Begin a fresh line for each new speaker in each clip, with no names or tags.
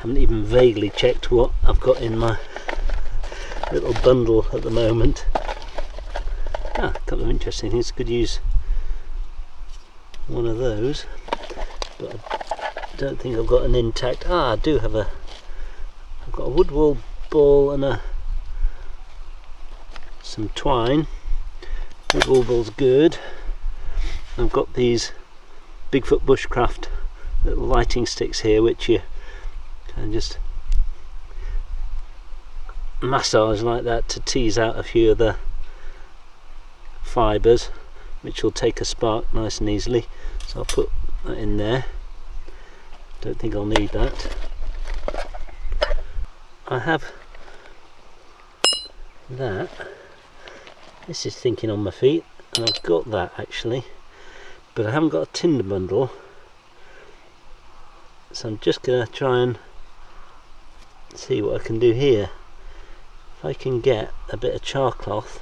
haven't even vaguely checked what I've got in my little bundle at the moment. A couple of interesting things. Could use one of those, but I don't think I've got an intact. I do have I've got a wood wool ball and some twine. Wood wool ball's good. I've got these Bigfoot Bushcraft little lighting sticks here, which you can just massage like that to tease out a few of the fibres, which will take a spark nice and easily. So I'll put that in there. Don't think I'll need that. I have that. This is thinking on my feet, and I've got that actually, but I haven't got a tinder bundle. So I'm just going to try and see what I can do here. If I can get a bit of char cloth.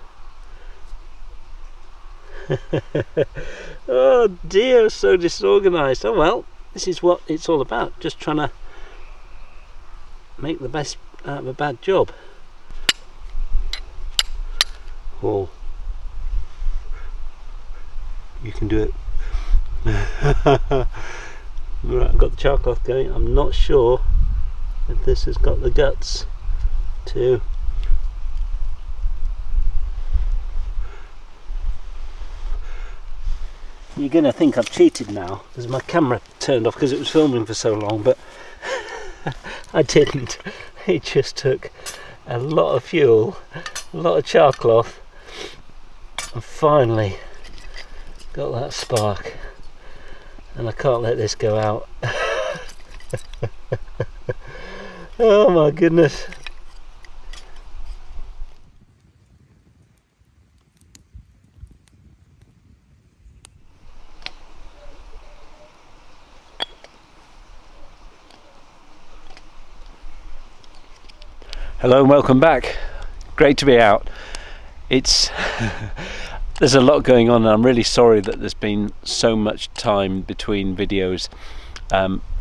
Oh dear, so disorganised. Oh well, this is what it's all about, just trying to make the best out of a bad job. Oh, you can do it. Right, I've got the char cloth going. I'm not sure if this has got the guts to you're gonna think I've cheated now because my camera turned off because it was filming for so long, but I didn't. It just took a lot of fuel, a lot of char cloth, and finally got that spark, and I can't let this go out. Oh my goodness. Hello and welcome back. Great to be out. It's there's a lot going on, and I'm really sorry that there's been so much time between videos.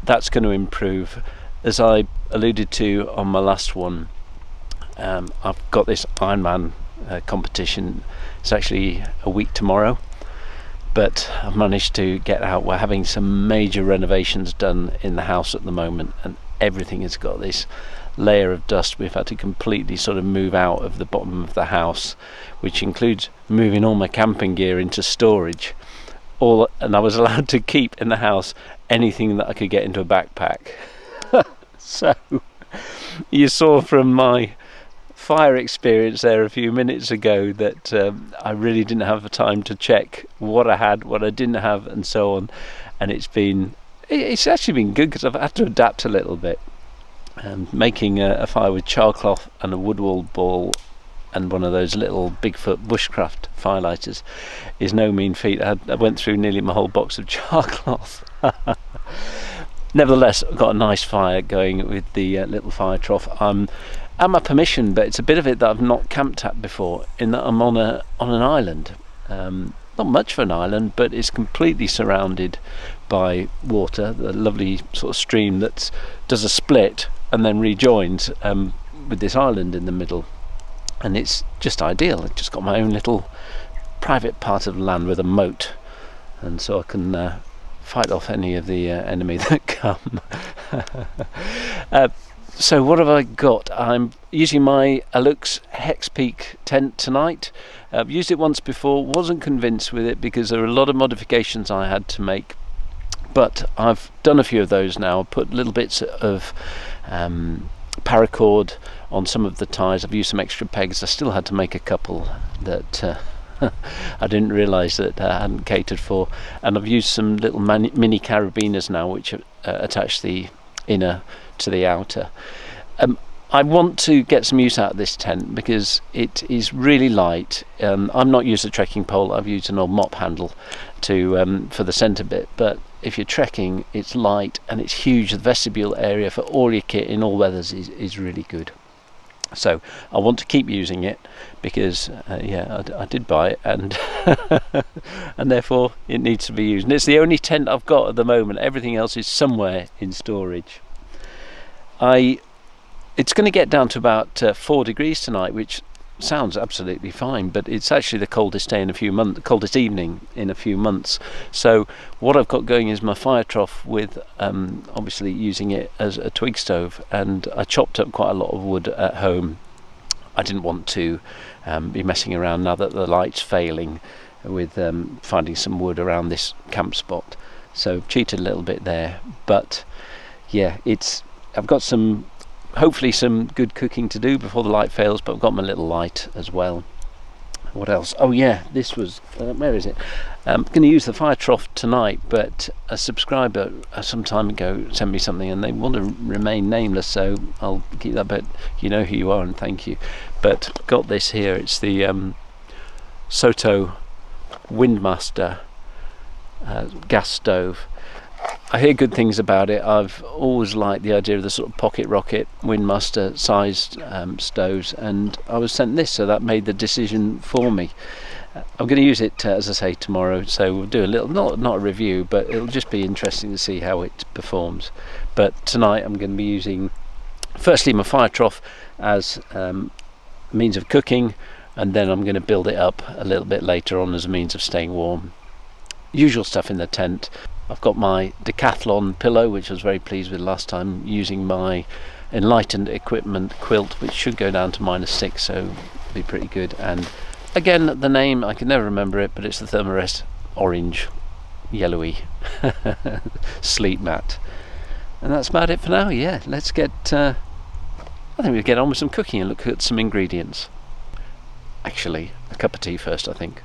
That's going to improve. As I alluded to on my last one, I've got this Ironman competition. It's actually a week tomorrow, but I've managed to get out. We're having some major renovations done in the house at the moment, and everything has got this layer of dust. We've had to completely sort of move out of the bottom of the house, which includes moving all my camping gear into storage, and I was allowed to keep in the house anything that I could get into a backpack. So you saw from my fire experience there a few minutes ago that I really didn't have the time to check what I had, what I didn't have, and so on. And it's actually been good because I've had to adapt a little bit. Making a fire with char cloth and a wood wool ball and one of those little Bigfoot Bushcraft firelighters is no mean feat. I went through nearly my whole box of char cloth. Nevertheless, I've got a nice fire going with the little fire trough. I'm at my permission, but it's a bit of it that I've not camped at before, in that I'm on an island. Not much of an island, but it's completely surrounded by water, the lovely sort of stream that does a split and then rejoins with this island in the middle, and it's just ideal. I've just got my own little private part of land with a moat, and so I can fight off any of the enemy that come. So what have I got? I'm using my Alux Hexpeak tent tonight. I've used it once before, wasn't convinced with it because there are a lot of modifications I had to make, but I've done a few of those now. I've put little bits of paracord on some of the ties. I've used some extra pegs. I still had to make a couple that I didn't realise that I hadn't catered for, and I've used some little mini carabiners now which attach the inner to the outer. I want to get some use out of this tent because it is really light. I've not used a trekking pole. I've used an old mop handle to for the centre bit, but if you're trekking, it's light and it's huge. The vestibule area for all your kit in all weathers is really good. So I want to keep using it because yeah, I did buy it, and and therefore it needs to be used. And it's the only tent I've got at the moment. Everything else is somewhere in storage. It's going to get down to about 4 degrees tonight, which sounds absolutely fine, but it's actually the coldest day in a few months, coldest evening in a few months. So what I've got going is my fire trough with obviously using it as a twig stove, and I chopped up quite a lot of wood at home. I didn't want to be messing around now that the light's failing with finding some wood around this camp spot, so cheated a little bit there. But yeah, I've got hopefully some good cooking to do before the light fails, but I've got my little light as well. What else? Oh yeah, this was where is it? I'm going to use the fire trough tonight, but a subscriber some time ago sent me something and they want to remain nameless, so I'll keep that, but you know who you are and thank you. But got this here, it's the Soto Windmaster gas stove. I hear good things about it. I've always liked the idea of the sort of pocket rocket Windmaster sized stoves, and I was sent this, so that made the decision for me. I'm going to use it as I say tomorrow, so we'll do a little, not a review, but it'll just be interesting to see how it performs. But tonight I'm going to be using firstly my fire trough as means of cooking, and then I'm going to build it up a little bit later on as a means of staying warm. Usual stuff in the tent. I've got my Decathlon pillow, which I was very pleased with last time, using my Enlightened Equipment quilt, which should go down to -6, so it'll be pretty good. And again, the name, I can never remember it, but it's the Thermarest orange, yellowy sleep mat. And that's about it for now. Yeah, let's get, I think we'll get on with some cooking and look at some ingredients. Actually, a cup of tea first, I think.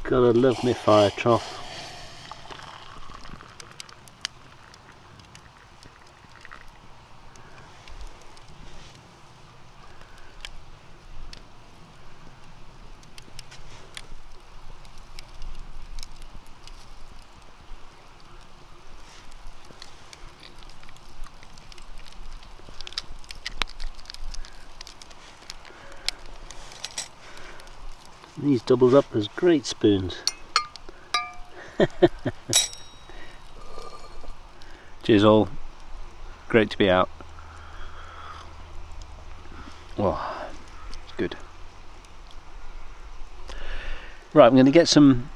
Gotta love me fire trough. These doubled up as great spoons. Cheers all. Great to be out. Oh, it's good. Right, I'm going to get some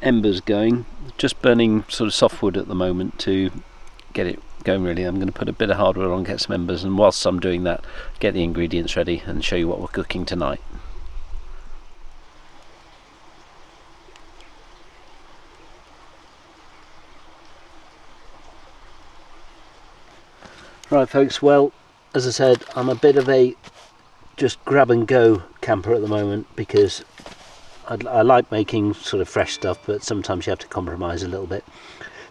embers going. Just burning sort of softwood at the moment to get it going really. I'm going to put a bit of hardwood on, get some embers, and whilst I'm doing that, get the ingredients ready and show you what we're cooking tonight. Right folks, well, as I said, I'm a bit of a just grab and go camper at the moment because I like making sort of fresh stuff, but sometimes you have to compromise a little bit.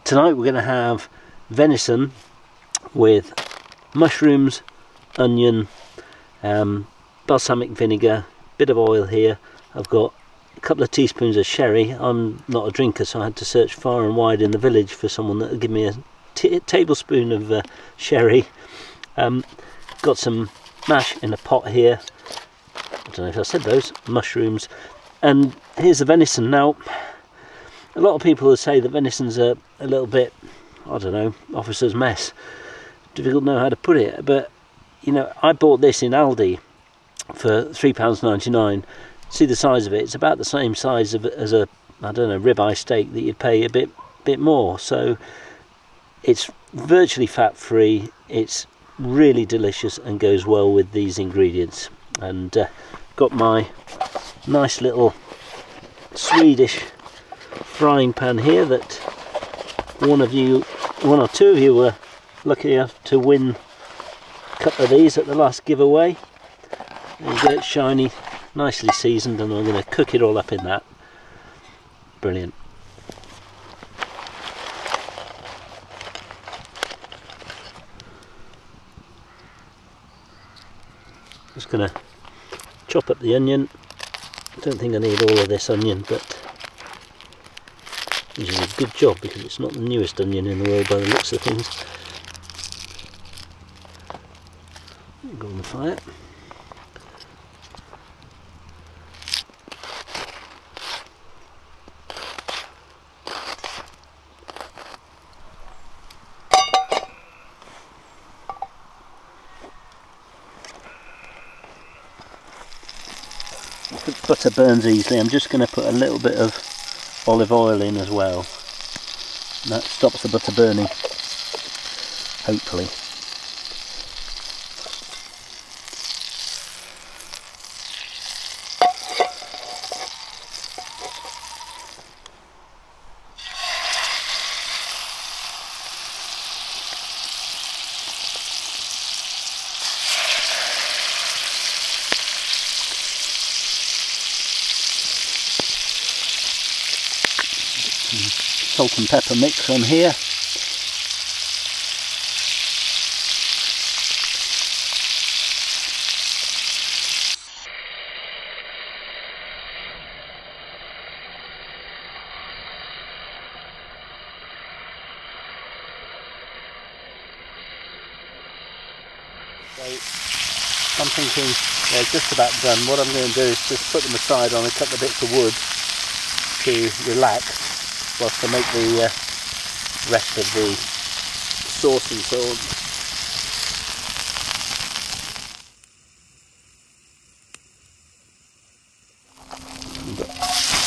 Tonight we're going to have venison with mushrooms, onion, balsamic vinegar, bit of oil here. I've got a couple of teaspoons of sherry. I'm not a drinker, so I had to search far and wide in the village for someone that would give me a tablespoon of sherry. Got some mash in a pot here. I don't know if I said those. Mushrooms. And here's the venison. Now, a lot of people will say that venison's a little bit, I don't know, officer's mess. Difficult to know how to put it. But, you know, I bought this in Aldi for £3.99. See the size of it. It's about the same size as a, I don't know, ribeye steak that you'd pay a bit more. So it's virtually fat free, it's really delicious and goes well with these ingredients. And got my nice little Swedish frying pan here that one or two of you were lucky enough to win a couple of these at the last giveaway. There you go, it's shiny, nicely seasoned, and I'm going to cook it all up in that. Brilliant.
Just going to chop up the onion. I don't think I need all of this onion, but this is a good job because it's not the newest onion in the world by the looks of things. Go on the fire. If butter burns easily, I'm just going to put a little bit of olive oil in as well. That stops the butter burning, hopefully. Salt and pepper mix on here. So I'm thinking they're just about done. What I'm going to do is just put them aside on a couple of bits of wood to relax whilst I make the rest of the sauce and so on. We've got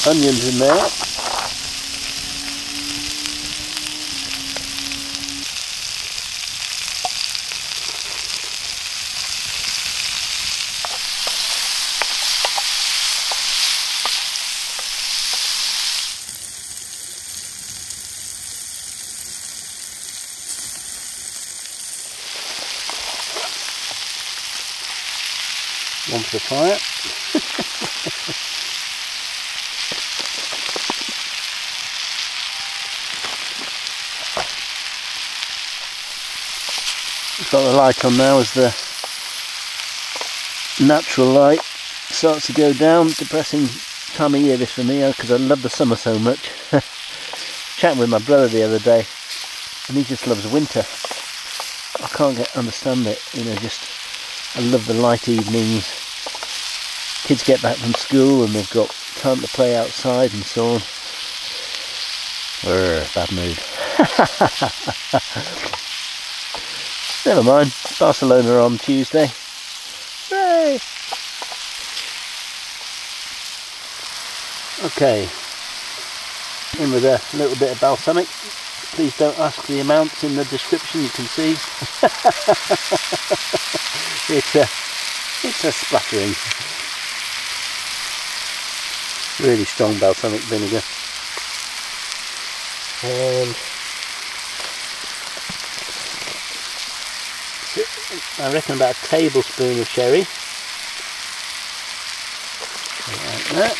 onions in there. One for the fire. Got the light on now as the natural light starts to go down. Depressing time of year this for me because I love the summer so much. Chatting with my brother the other day and he just loves winter. I can't understand it, you know, just I love the light evenings. Kids get back from school and they've got time to play outside and so on. Bad mood. Never mind. Barcelona on Tuesday. Hooray! Okay. In with a little bit of balsamic. Please don't ask the amounts in the description, you can see. It's a splattering. Really strong balsamic vinegar. And I reckon about a tablespoon of sherry. Like that.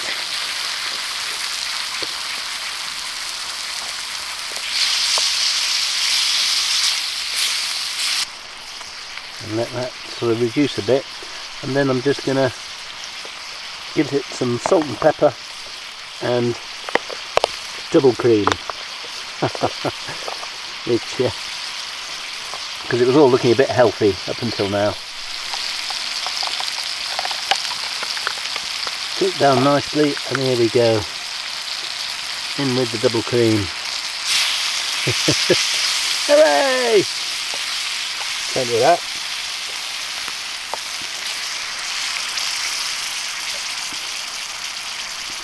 And let that sort of reduce a bit, and then I'm just going to give it some salt and pepper and double cream, which because it was all looking a bit healthy up until now. Cook down nicely, and here we go, in with the double cream. Hooray! Don't do that.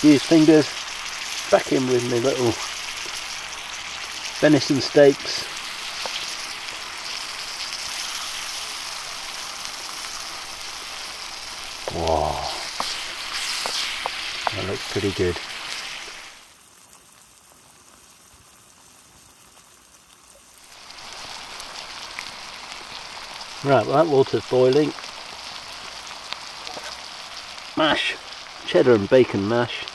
Use fingers, back in with my little venison steaks. Wow, that looks pretty good. Right, well that water's boiling. Mash, cheddar and bacon mash.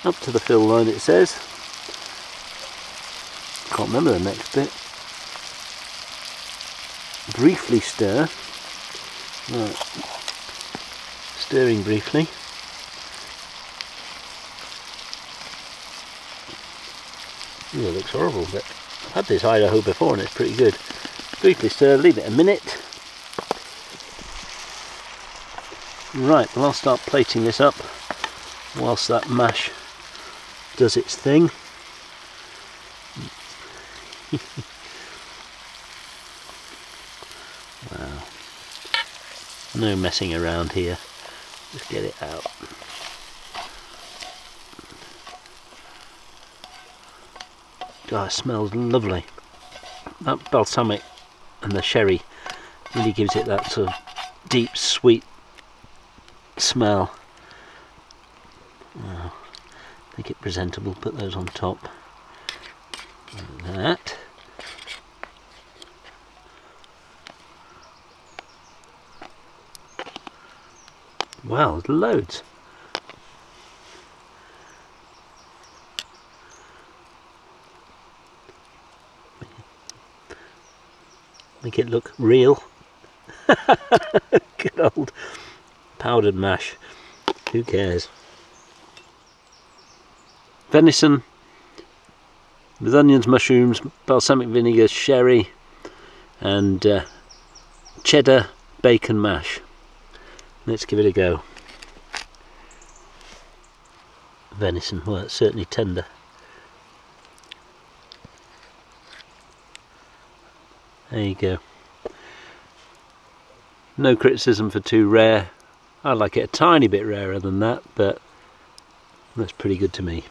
Up to the fill line it says. Can't remember the next bit. Briefly stir. Right. Stirring briefly. Ooh, it looks horrible, but I've had this Idaho before and it's pretty good. Briefly stir, leave it a minute. Right, well I'll start plating this up whilst that mash does its thing. Wow. No messing around here. Just get it out. God, it smells lovely. That balsamic and the sherry really gives it that sort of deep, sweet smell. Wow. Make it presentable, put those on top. Like that. Wow, there's loads. Make it look real. Good old powdered mash. Who cares? Venison with onions, mushrooms, balsamic vinegar, sherry and cheddar bacon mash. Let's give it a go. Venison, well it's certainly tender. There you go. No criticism for too rare. I like it a tiny bit rarer than that, but that's pretty good to me.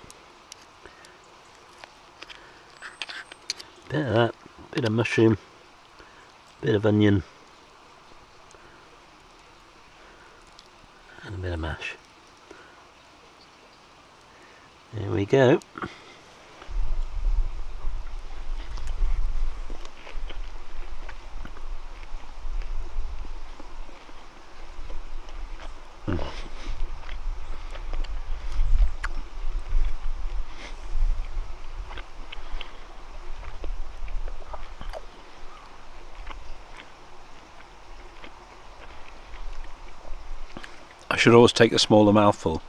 Bit of that, bit of mushroom, bit of onion, and a bit of mash. There we go.
I should always take a smaller mouthful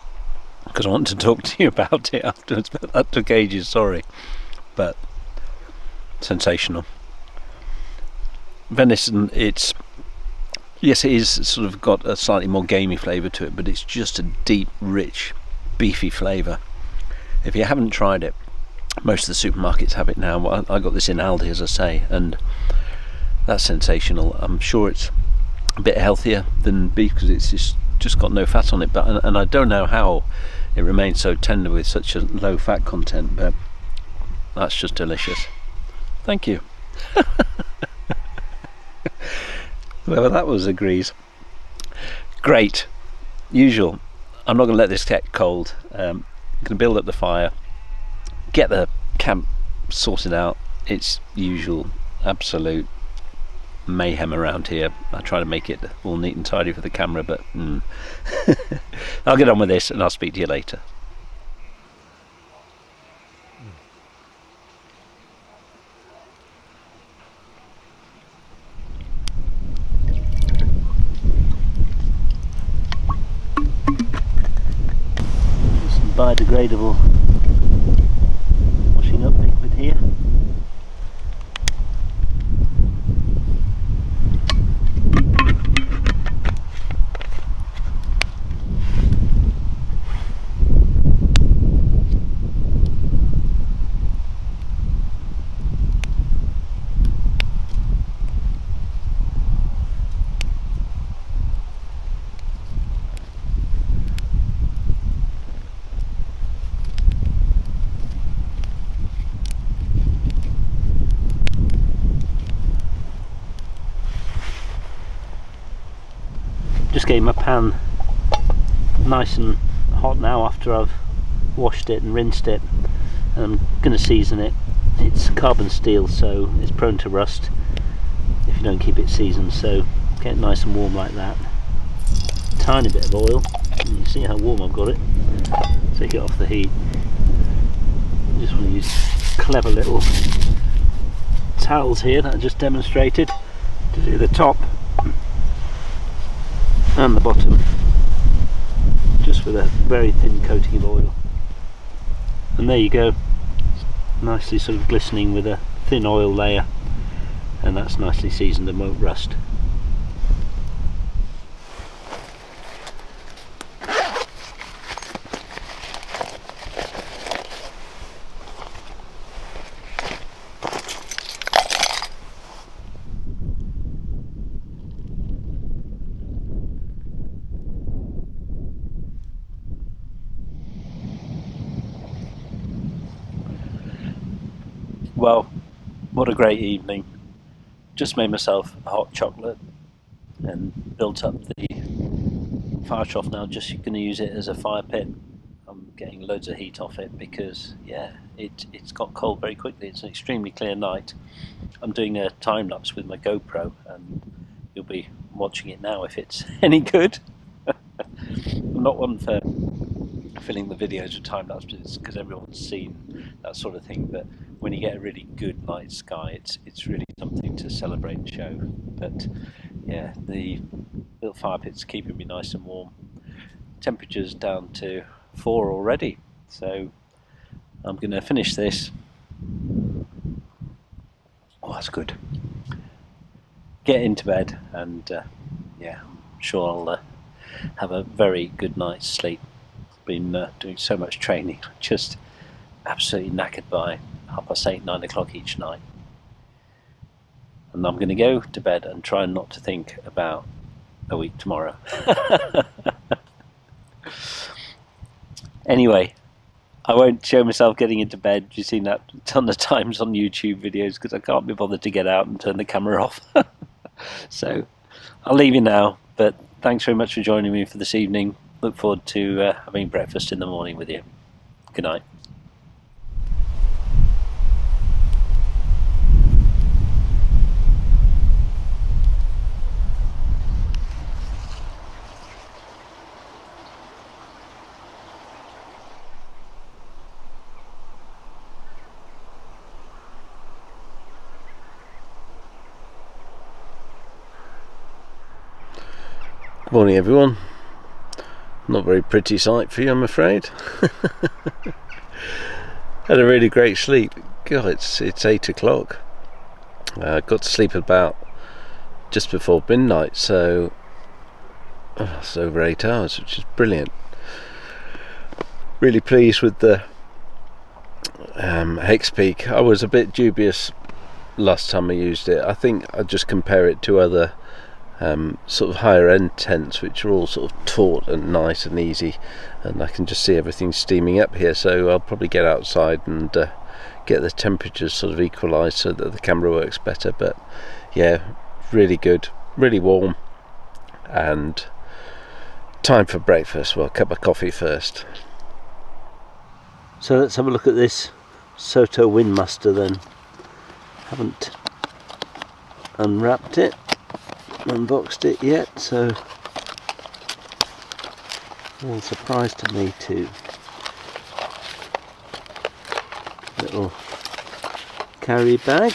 because I want to talk to you about it afterwards, but that took ages, sorry. But sensational. Venison, yes it is sort of got a slightly more gamey flavour to it, but it's just a deep, rich, beefy flavour. If you haven't tried it, most of the supermarkets have it now. I got this in Aldi, as I say, and that's sensational. I'm sure it's a bit healthier than beef because it's just got no fat on it, but and I don't know how it remains so tender with such a low fat content, but that's just delicious. Thank you. Whoever that was agrees. Great. Usual. I'm not going to let this get cold. I'm going to build up the fire, get the camp sorted out. It's usual absolute mayhem around here. I try to make it all neat and tidy for the camera, but I'll get on with this and I'll speak to you later. Some biodegradable washing up liquid here. Just getting my pan nice and hot now after I've washed it and rinsed it, and I'm going to season it. It's carbon steel, so it's prone to rust if you don't keep it seasoned, so get it nice and warm like that. Tiny bit of oil, and you see how warm I've got it. Take it off the heat. I just want to use clever little
towels here that I just demonstrated to do the top and the bottom, just with a very thin coating of oil. And there you go, nicely sort of glistening with a thin oil layer, and that's nicely seasoned and won't rust.
Well, what a great evening. Just made myself a hot chocolate and built up the fire trough now, just going to use it as a fire pit. I'm getting loads of heat off it because, yeah, it's got cold very quickly. It's an extremely clear night. I'm doing a time lapse with my GoPro and you'll be watching it now if it's any good. I'm not one for filling the videos with time lapses because everyone's seen that sort of thing, but when you get a really good night sky, it's really something to celebrate and show. But yeah, the little fire pit's keeping me nice and warm. Temperature's down to 4 already, so I'm going to finish this. Oh, that's good. Get into bed, and yeah, I'm sure I'll have a very good night's sleep. Been doing so much training, just absolutely knackered by 8:30, 9 o'clock each night. And I'm going to go to bed and try not to think about a week tomorrow. Anyway, I won't show myself getting into bed. You've seen that a ton of times on YouTube videos because I can't be bothered to get out and turn the camera off. So I'll leave you now, but thanks very much for joining me for this evening. Look forward to having breakfast in the morning with you. Good night.
Good morning everyone. Not a very pretty sight for you, I'm afraid. Had a really great sleep. God, it's 8 o'clock. Got to sleep about just before midnight, so it's over 8 hours, which is brilliant. Really pleased with the Hexpeak. I was a bit dubious last time I used it. I think I'd just compare it to other sort of higher end tents, which are all sort of taut and nice and easy, and I can just see everything steaming up here, so I'll probably get outside and get the temperatures sort of equalised so that the camera works better. But yeah, really good, really warm, and time for breakfast. Well, a cup of coffee first. So let's have a look at this Soto Windmaster then. Haven't unwrapped it, unboxed it yet, so a little surprise to me too. Little carry bag.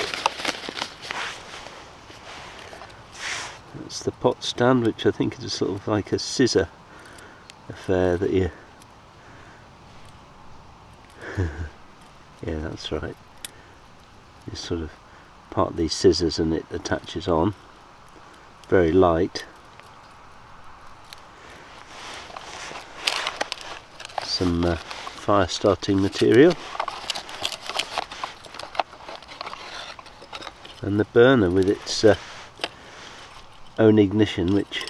That's the pot stand, which I think is sort of like a scissor affair that you yeah, that's right. You sort of part these scissors and it attaches on. Very light. Some fire starting material. And the burner with its own ignition, which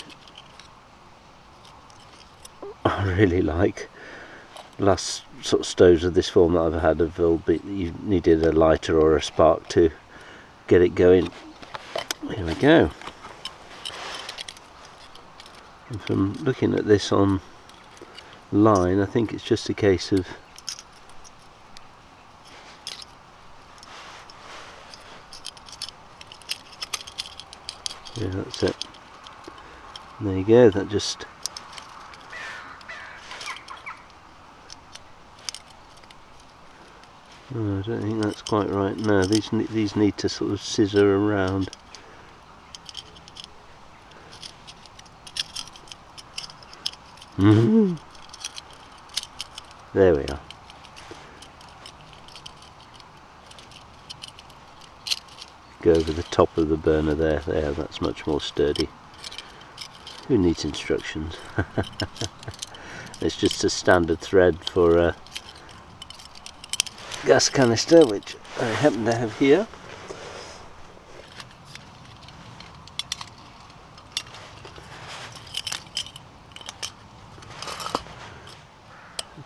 I really like. Last sort of stoves of this form that I've had have all been, you needed a lighter or a spark to get it going. Here we go. And from looking at this online, I think it's just a case of yeah, that's it. And there you go, that just Oh, I don't think that's quite right. No, these need to sort of scissor around. There we are. Go over the top of the burner there. There, that's much more sturdy. Who needs instructions? It's just a standard thread for a gas canister, which I happen to have here.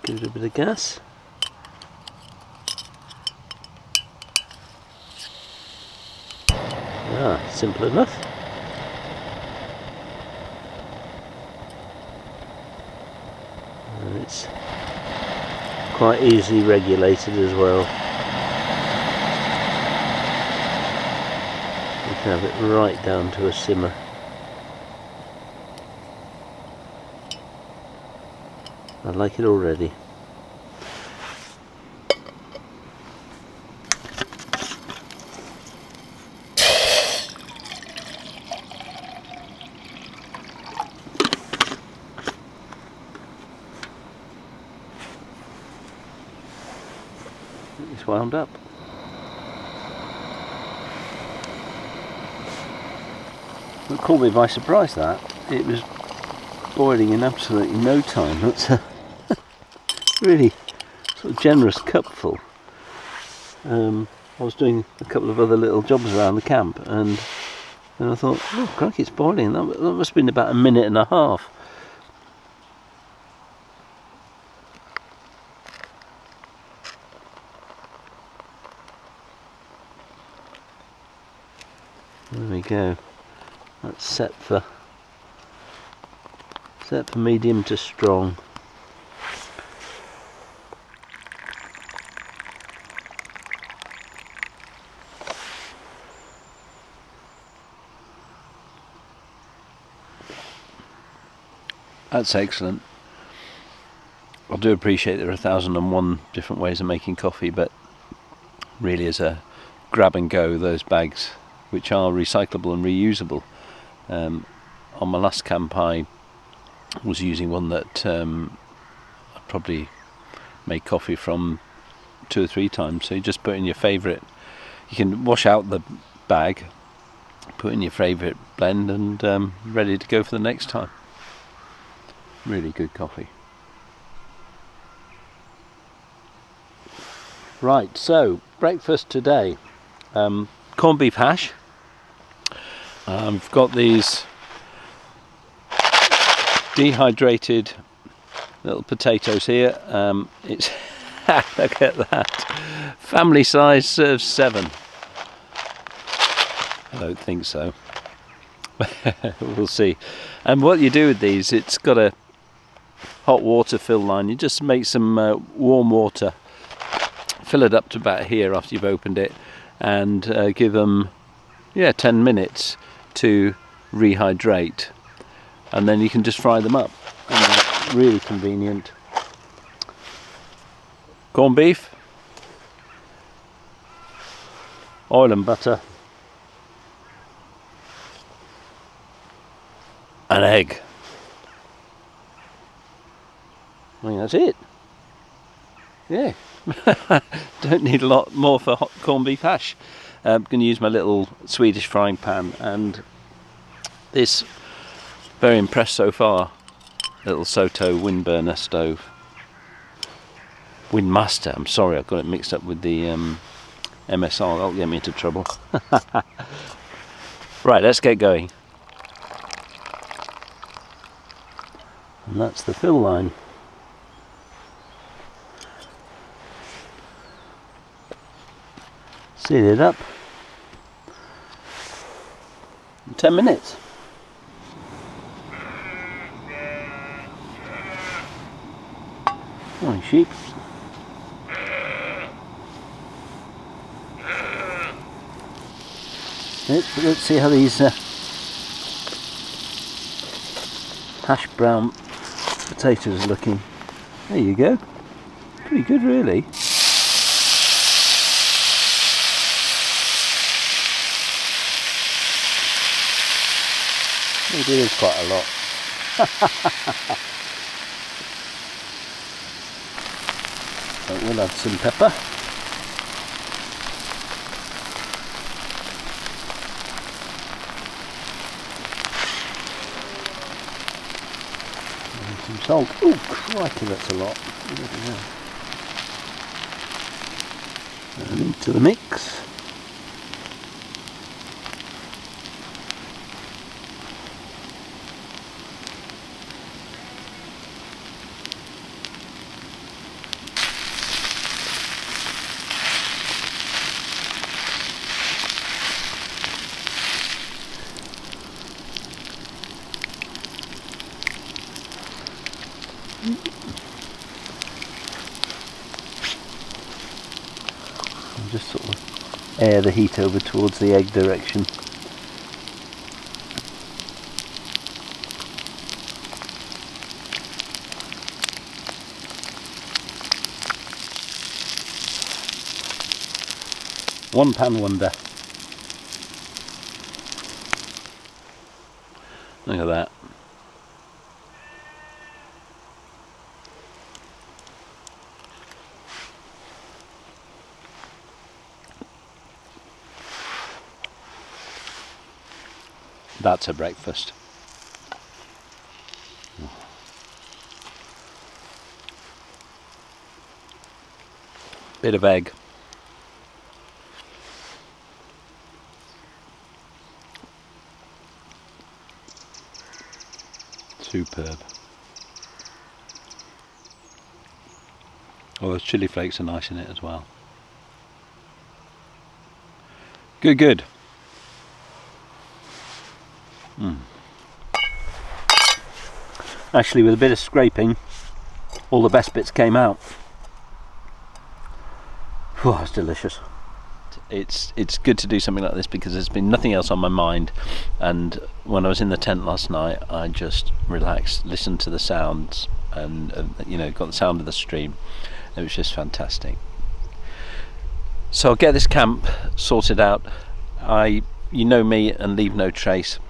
Give it a bit of gas. Ah, simple enough. And it's quite easily regulated as well. You can have it right down to a simmer. I like it already. It's wound up. It caught me by surprise that it was boiling in absolutely no time. That's a really sort of generous cupful. I was doing a couple of other little jobs around the camp, and then I thought, oh crikey, it's boiling. That must have been about a minute and a half. There we go. That's set for medium to strong.
That's excellent. I do appreciate there are 1001 different ways of making coffee, but really as a grab and go, those bags, which are recyclable and reusable. On my last camp I was using one that I probably made coffee from 2 or 3 times. So you just put in your favourite, you can wash out the bag, put in your favourite blend, and ready to go for the next time. Really good coffee. Right, so breakfast today, corned beef hash. I've got these dehydrated little potatoes here. It's look at that, family size, serves 7. I don't think so. We'll see. And what you do with these, it's got a hot water fill line. You just make some warm water, fill it up to about here after you've opened it, and give them 10 minutes to rehydrate, and then you can just fry them up. And really convenient. Corned beef, oil and butter, an egg. I mean, that's it. Yeah. Don't need a lot more for hot corned beef hash. I'm going to use my little Swedish frying pan, and this, very impressed so far, little Soto wind burner stove. Windmaster, I'm sorry, I've got it mixed up with the MSR, that'll get me into trouble. Right, let's get going. And that's the fill line. Seal it up. 10 minutes. Morning, sheep. Let's see how these hash brown potatoes are looking. There you go. Pretty good, really.
It is quite a lot. So we'll add some pepper. And some salt. Oh crikey, that's a lot. And into the mix. Just sort of air the heat over towards the egg direction. One pan wonder. Look at that. That's a breakfast. Bit of egg. Superb. Oh, those chili flakes are nice in it as well. Good, good. Actually, with a bit of scraping, all the best bits came out. Oh, it's delicious. It's good to do something like this because there's been nothing else on my mind, and when I was in the tent last night I just relaxed, listened to the sounds, and you know, got the sound of the stream. It was just fantastic. So I'll get this camp sorted out. You know me and leave no trace,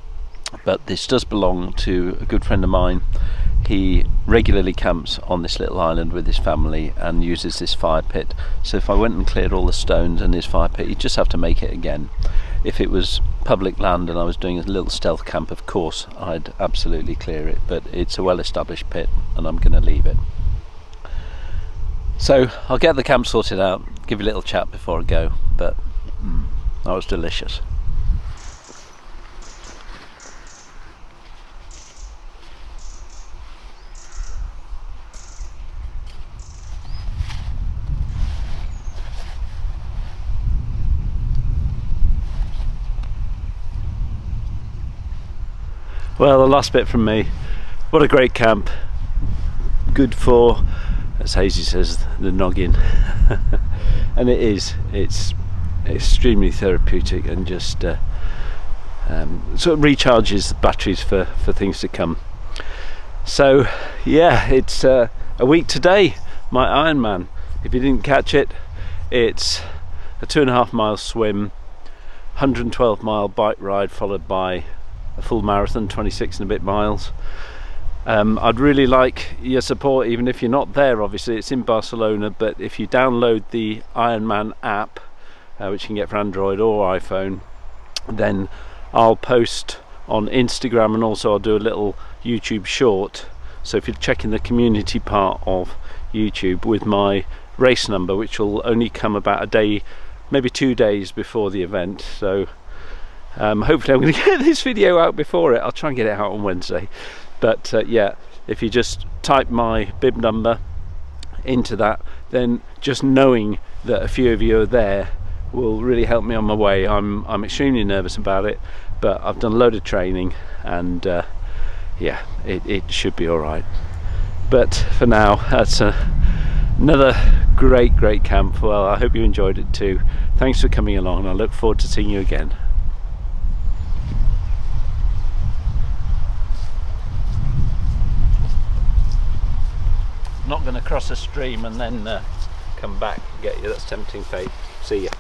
but this does belong to a good friend of mine. He regularly camps on this little island with his family and uses this fire pit. So if I went and cleared all the stones in his fire pit, he'd just have to make it again. If it was public land and I was doing a little stealth camp, of course I'd absolutely clear it, but it's a well-established pit and I'm going to leave it. So I'll get the camp sorted out, give you a little chat before I go, but that was delicious. Well, the last bit from me. What a great camp. Good for, as Hazy says, the noggin. And it is. It's extremely therapeutic and just sort of recharges the batteries for things to come. So yeah, it's a week today, my Ironman. If you didn't catch it, it's a 2.5 mile swim, 112 mile bike ride followed by a full marathon, 26 and a bit miles. I'd really like your support, even if you're not there. Obviously it's in Barcelona, but if you download the Ironman app, which you can get for Android or iPhone, then I'll post on Instagram, and also I'll do a little YouTube short. So if you're checking the community part of YouTube, with my race number, which will only come about a day, maybe 2 days before the event. So hopefully I'm going to get this video out before it. I'll try and get it out on Wednesday. But yeah, if you just type my bib number into that, then just knowing that a few of you are there will really help me on my way. I'm extremely nervous about it, but I've done a load of training, and yeah, it should be alright. But for now, that's another great camp. Well, I hope you enjoyed it too. Thanks for coming along, and I look forward to seeing you again. Not going to cross a stream and then come back and get you. That's tempting fate. See ya.